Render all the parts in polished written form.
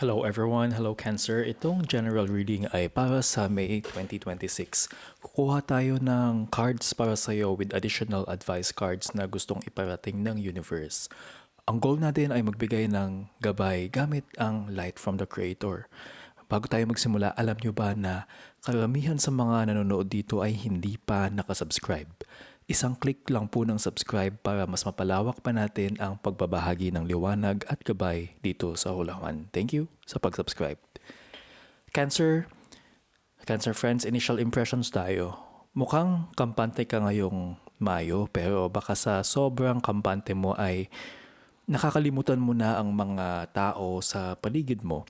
Hello everyone, hello Cancer. Itong general reading ay para sa May 2026. Kukuha tayo ng cards para sa iyo with additional advice cards na gustong iparating ng universe. Ang goal natin ay magbigay ng gabay gamit ang light from the creator. Bago tayo magsimula, alam nyo ba na karamihan sa mga nanonood dito ay hindi pa nakasubscribe? Isang click lang po ng subscribe para mas mapalawak pa natin ang pagbabahagi ng liwanag at gabay dito sa Hulawan. Thank you sa pag-subscribe. Cancer, Cancer friends, initial impressions tayo. Mukhang kampante ka ngayong Mayo pero baka sa sobrang kampante mo ay nakakalimutan mo na ang mga tao sa paligid mo.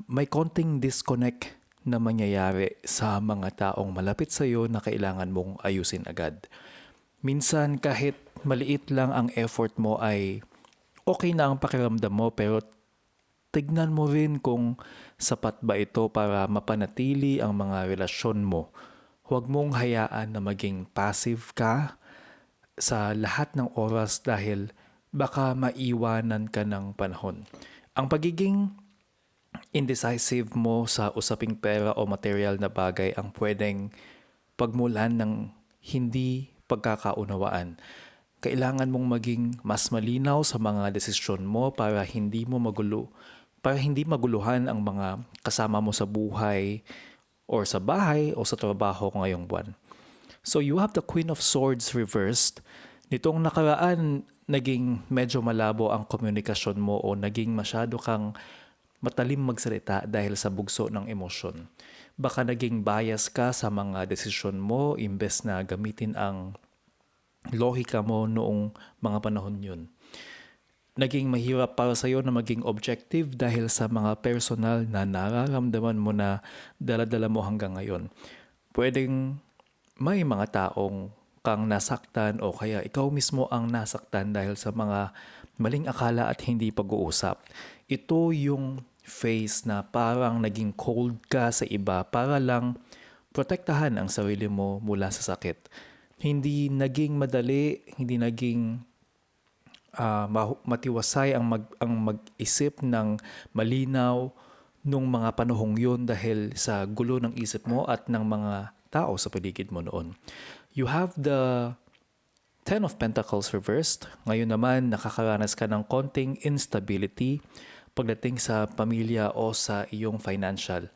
May konting disconnect na mangyayari sa mga taong malapit sa iyo na kailangan mong ayusin agad. Minsan kahit maliit lang ang effort mo ay okay na ang pakiramdam mo pero tignan mo rin kung sapat ba ito para mapanatili ang mga relasyon mo. Huwag mong hayaan na maging passive ka sa lahat ng oras dahil baka maiwanan ka ng panahon. Ang pagiging indecisive mo sa usaping pera o material na bagay ang pwedeng pagmulan ng hindi pagkakaunawaan. Kailangan mong maging mas malinaw sa mga desisyon mo para hindi maguluhan ang mga kasama mo sa buhay or sa bahay o sa trabaho ngayong buwan. So you have the Queen of Swords reversed. Nitong nakaraan, naging medyo malabo ang komunikasyon mo o naging masyado kang matalim magsalita dahil sa bugso ng emosyon. Baka naging bias ka sa mga desisyon mo imbes na gamitin ang lohika mo noong mga panahon yun. Naging mahirap para sa iyo na maging objective dahil sa mga personal na nararamdaman mo na daladala mo hanggang ngayon. Pwedeng may mga taong kang nasaktan o kaya ikaw mismo ang nasaktan dahil sa mga maling akala at hindi pag-uusap. Ito yung phase na parang naging cold ka sa iba para lang protektahan ang sarili mo mula sa sakit. Hindi naging madali, hindi naging matiwasay ang mag-isip ng malinaw nung mga panahong yun dahil sa gulo ng isip mo at ng mga tao sa paligid mo noon. You have the Ten of Pentacles reversed. Ngayon naman, nakakaranas ka ng konting instability pagdating sa pamilya o sa iyong financial.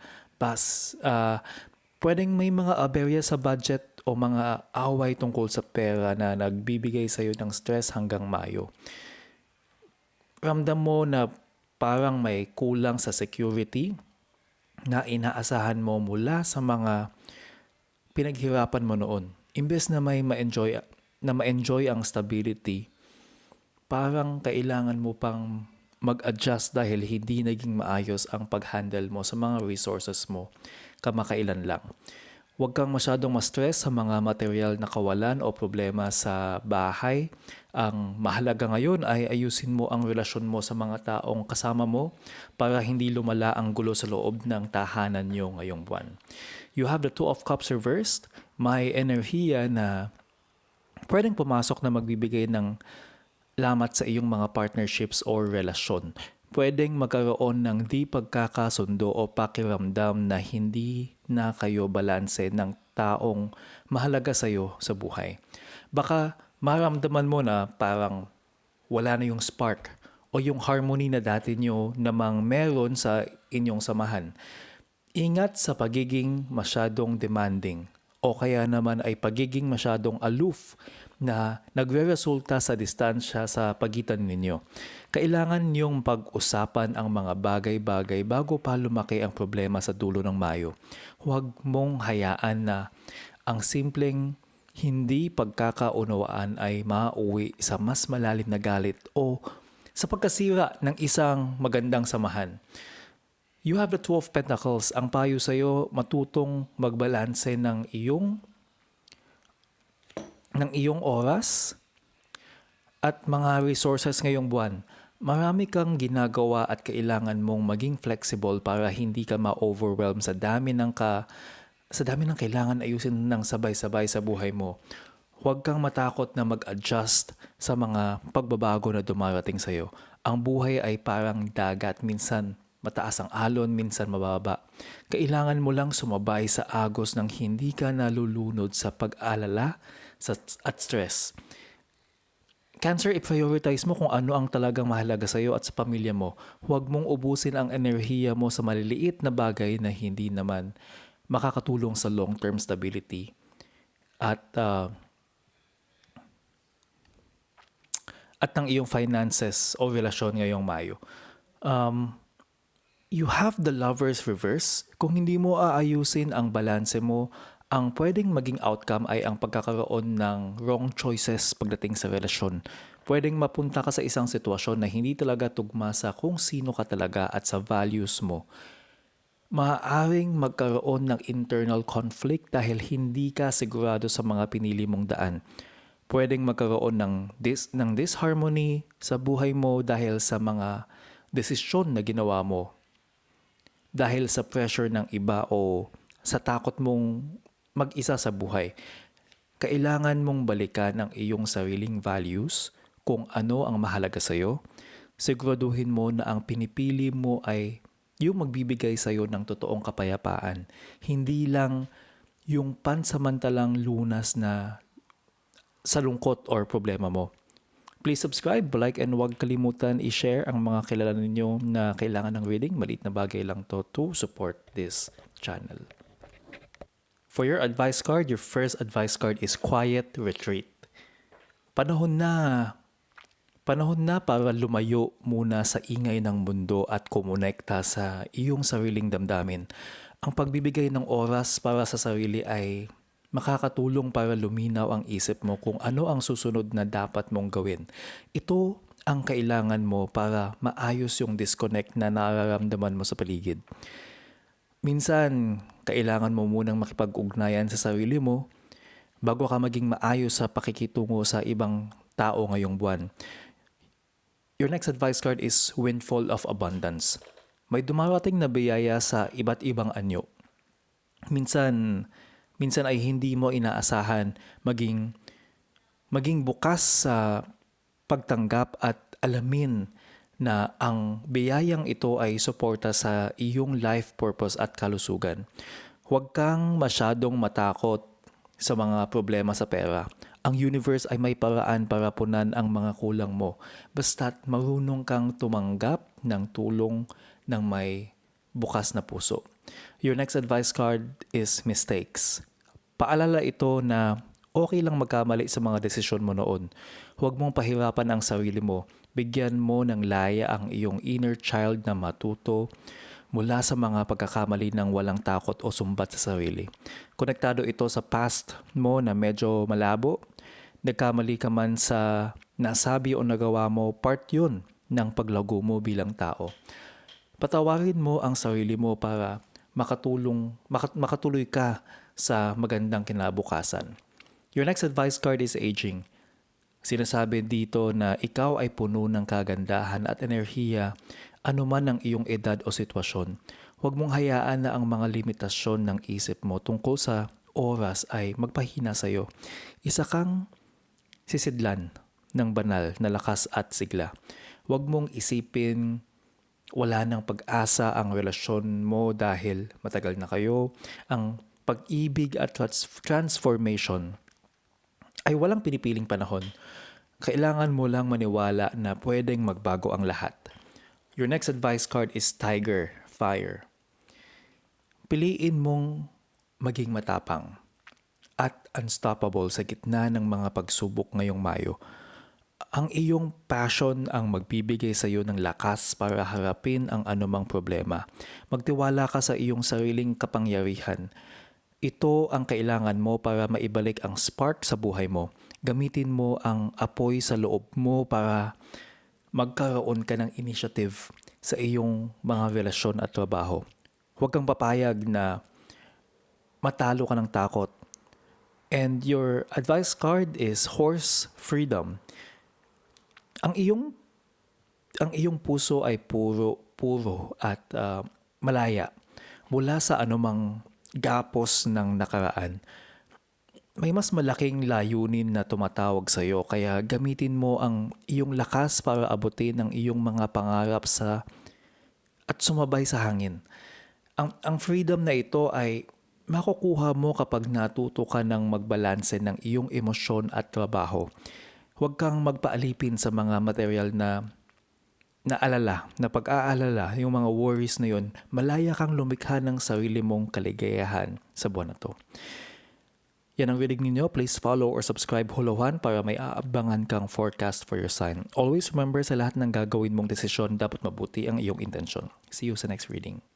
Pwedeng may mga aberya sa budget o mga away tungkol sa pera na nagbibigay sa iyo ng stress hanggang Mayo. Ramdam mo na parang may kulang sa security na inaasahan mo mula sa mga pinaghirapan mo noon. Imbes na ma-enjoy ang stability, parang kailangan mo pang mag-adjust dahil hindi naging maayos ang pag-handle mo sa mga resources mo kamakailan lang. Huwag kang masyadong ma-stress sa mga material na kawalan o problema sa bahay. Ang mahalaga ngayon ay ayusin mo ang relasyon mo sa mga taong kasama mo para hindi lumala ang gulo sa loob ng tahanan niyo ngayong buwan. You have the Two of Cups reversed. May enerhiya na pwedeng pumasok na magbibigay ng lamat sa iyong mga partnerships or relasyon. Pwedeng magkaroon ng di pagkakasundo o pakiramdam na hindi na kayo balanse ng taong mahalaga sa iyo sa buhay. Baka maramdaman mo na parang wala na yung spark o yung harmony na dati nyo namang meron sa inyong samahan. Ingat sa pagiging masyadong demanding o kaya naman ay pagiging masyadong aloof na nagre-resulta sa distansya sa pagitan ninyo. Kailangan niyong pag-usapan ang mga bagay-bagay bago pa lumaki ang problema sa dulo ng Mayo. Huwag mong hayaan na ang simpleng hindi pagkakaunawaan ay mauwi sa mas malalim na galit o sa pagkasira ng isang magandang samahan. You have the Two of Pentacles. Ang payo sa iyo, matutong magbalanse ng iyong oras at mga resources ngayong buwan. Marami kang ginagawa at kailangan mong maging flexible para hindi ka ma-overwhelm sa dami ng kailangan ayusin ng sabay-sabay sa buhay mo. Huwag kang matakot na mag-adjust sa mga pagbabago na dumarating sa iyo. Ang buhay ay parang dagat, minsan mataas ang alon, minsan mababa. Kailangan mo lang sumabay sa agos ng hindi ka nalulunod sa pag-alala at stress. Cancer, i-prioritize mo kung ano ang talagang mahalaga sa iyo at sa pamilya mo. Huwag mong ubusin ang enerhiya mo sa maliliit na bagay na hindi naman makakatulong sa long-term stability at ng iyong finances o relasyon ngayong Mayo. You have the Lover's Reverse. Kung hindi mo aayusin ang balanse mo, ang pwedeng maging outcome ay ang pagkakaroon ng wrong choices pagdating sa relasyon. Pwedeng mapunta ka sa isang sitwasyon na hindi talaga tugma sa kung sino ka talaga at sa values mo. Maaaring magkaroon ng internal conflict dahil hindi ka sigurado sa mga pinili mong daan. Pwedeng magkaroon ng disharmony sa buhay mo dahil sa mga desisyon na ginawa mo. Dahil sa pressure ng iba o sa takot mong mag-isa sa buhay. Kailangan mong balikan ang iyong sariling values, kung ano ang mahalaga sa iyo. Siguraduhin mo na ang pinipili mo ay yung magbibigay sa iyo ng totoong kapayapaan. Hindi lang yung pansamantalang lunas na sa lungkot or problema mo. Please subscribe, like, and huwag kalimutan i-share ang mga kilala ninyo na kailangan ng reading. Maliit na bagay lang to support this channel. For your advice card, your first advice card is Quiet Retreat. Panahon na para lumayo muna sa ingay ng mundo at kumonekta sa iyong sariling damdamin. Ang pagbibigay ng oras para sa sarili ay makakatulong para luminaw ang isip mo kung ano ang susunod na dapat mong gawin. Ito ang kailangan mo para maayos yung disconnect na nararamdaman mo sa paligid. Minsan, kailangan mo munang makipag-ugnayan sa sarili mo bago ka maging maayos sa pakikitungo sa ibang tao ngayong buwan. Your next advice card is Windfall of Abundance. May dumarating na biyaya sa iba't ibang anyo. Minsan ay hindi mo inaasahan maging bukas sa pagtanggap at alamin na ang biyayang ito ay suporta sa iyong life purpose at kalusugan. Huwag kang masyadong matakot sa mga problema sa pera. Ang universe ay may paraan para punan ang mga kulang mo. Basta't marunong kang tumanggap ng tulong ng may bukas na puso. Your next advice card is Mistakes. Paalala ito na okay lang magkamali sa mga desisyon mo noon. Huwag mong pahirapan ang sarili mo. Bigyan mo ng laya ang iyong inner child na matuto mula sa mga pagkakamali ng walang takot o sumbat sa sarili. Konektado ito sa past mo na medyo malabo. Nagkamali ka man sa nasabi o nagawa mo, part yun ng paglago mo bilang tao. Patawarin mo ang sarili mo para makatuloy ka sa magandang kinabukasan. Your next advice card is Aging. Sinasabi dito na ikaw ay puno ng kagandahan at enerhiya anuman ang iyong edad o sitwasyon. Huwag mong hayaan na ang mga limitasyon ng isip mo tungkol sa oras ay magpahina sa iyo. Isa kang sisidlan ng banal na lakas at sigla. Huwag mong isipin wala ng pag-asa ang relasyon mo dahil matagal na kayo. Ang pag-ibig at transformation ay walang pinipiling panahon. Kailangan mo lang maniwala na pwedeng magbago ang lahat. Your next advice card is Tiger, Fire. Piliin mong maging matapang at unstoppable sa gitna ng mga pagsubok ngayong Mayo. Ang iyong passion ang magbibigay sa iyo ng lakas para harapin ang anumang problema. Magtiwala ka sa iyong sariling kapangyarihan. Ito ang kailangan mo para maibalik ang spark sa buhay mo. Gamitin mo ang apoy sa loob mo para magkaroon ka ng initiative sa iyong mga relasyon at trabaho. Huwag kang papayag na matalo ka ng takot. And your advice card is Horse Freedom. Ang iyong puso ay puro at malaya mula sa anumang gapos ng nakaraan. May mas malaking layunin na tumatawag sa iyo kaya gamitin mo ang iyong lakas para abutin ang iyong mga pangarap sa at sumabay sa hangin. Ang freedom na ito ay makukuha mo kapag natuto ka ng magbalanse ng iyong emosyon at trabaho. Huwag kang magpaalipin sa mga material na alala, na pag-aalala, yung mga worries na yun, malaya kang lumikha ng sarili mong kaligayahan sa buwan na to. Yan ang reading ninyo. Please follow or subscribe Huluhan para may aabangan kang forecast for your sign. Always remember, sa lahat ng gagawin mong desisyon, dapat mabuti ang iyong intensyon. See you sa next reading.